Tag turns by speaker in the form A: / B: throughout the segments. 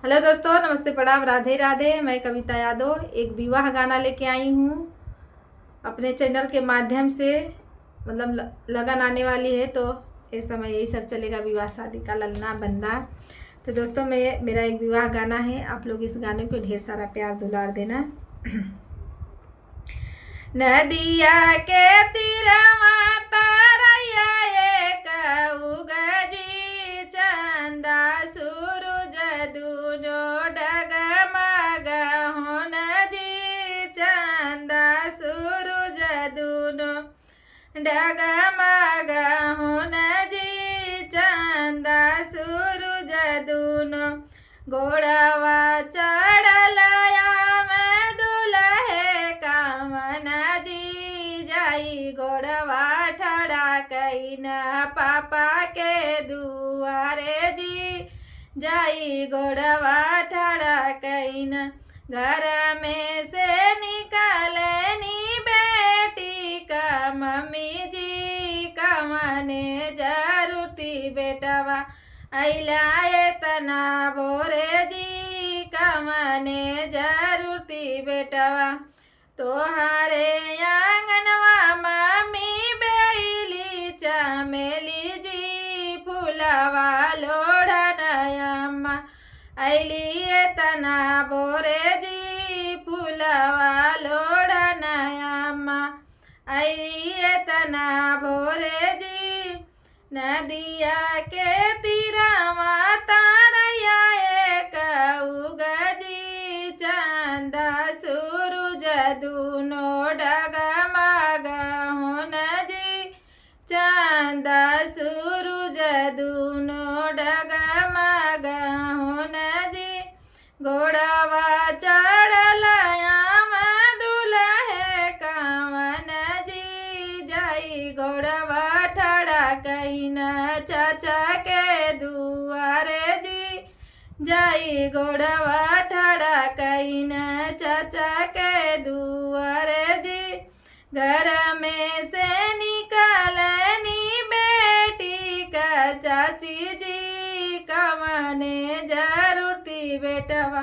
A: Hello दोस्तों, नमस्ते, प्रणाम, राधे राधे। मैं कविता यादव एक विवाह गाना लेके आई हूँ अपने चैनल के माध्यम से। मतलब लगन आने वाली है तो इस समय यही सब चलेगा, विवाह शादी का ललना बंदा। तो दोस्तों मेरा एक विवाह गाना है, आप लोग इस गाने को ढेर सारा प्यार दुलार देना। नदिया के तीरवा तारैया एक उगजी, चंदा सूरज दूनो डगमग होन जी, चंदा सूरज दूनो डगमग होन जी, चंदा सूरज दूनो गोड़वा चढ़ल में दुल्हे कामन जी, जाई गोड़वा ठड़ा कैन पापा के दुआरे जी, जाई गोड़वा ठड़ा कैन। घर में से निकलनी बेटी का मम्मी जी, कमने जरूरती बेटवा अइला एतना भोरे जी, कमने जरूरती बेटवा। तोहरे आंगनवा मम्मी बेली चमेली जी, फूलवा लोढ़न अम्मा अइली एतना भोरे जी, फूलवा लोढ़न अम्मा अइली एतना भोरे जी। नदिया के तीरवा तारैया एक उगजी, चंदा सूरज दूनो डगमग होन जी, चंदा सूरज दूनो डगमग होन जी। गोड़वा चढ़ल दुल्हे कामन जी, जाई गोड़वा ठड़ा कैन चाचा के दुआरे जी, जाई गोड़वा ठड़ा कैन चाचा के दुआरे जी। घर में से निकलनी बेटी का चाची जी, कमने जरूरती बेटवा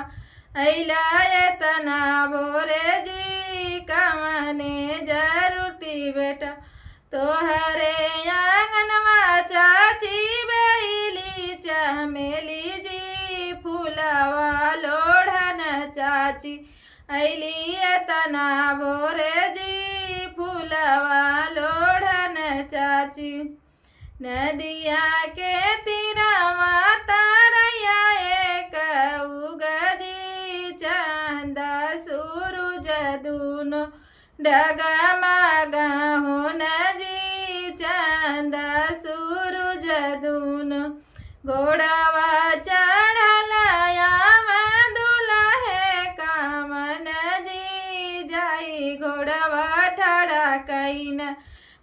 A: अइला एतना भोरे जी, कमने जरूरती बेटा। तोहरे आंगनवा चाची बेली चमेली जी, फूलवा लोढ़न चाची अइली एतना भोरे जी, फूलवा लोढ़न चाची। नदिया के तीरवा तारैया एक उगजी, चंदा सूरज दूनो डगमग होन जी, चंदा सूरज दूनो गोड़वा चढ़ल दुल्हे कामन जी, जाई गोड़वा ठड़ा कैन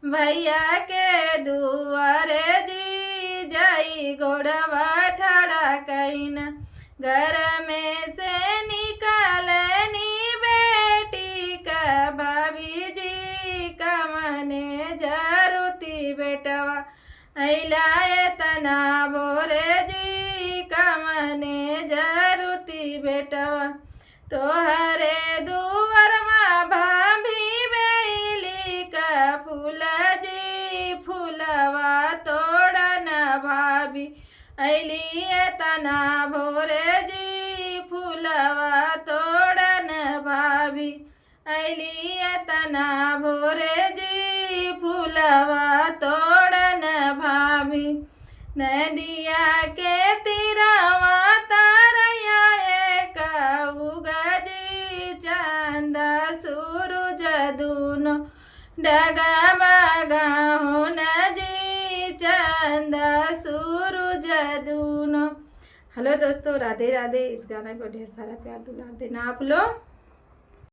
A: भैया के दुआरे जी, जाई गोड़वा ठड़ा कैन। घर में से निकलनी बेटी का भाभी जी, कमने जरूरती बेटवा अइला एतना भोरे जी, कमने जरूरती बेटवा। तोहरे दुआरमा भाभी बेली का फूल जी, फूलवा तोड़न भाभी अइली एतना भोरे जी, फूलवा तोड़न भाभी अइली एतना भोरे जी, फूलवा तोड़न भाभी। नदिया के तीरवा तारैया एक उगजी, चंदा सूरज दूनो डगमग होन जी, चंदा सूरज दूनो। हेलो दोस्तों, राधे राधे। इस गाने को ढेर सारा प्यार दुलार देना आप लोग।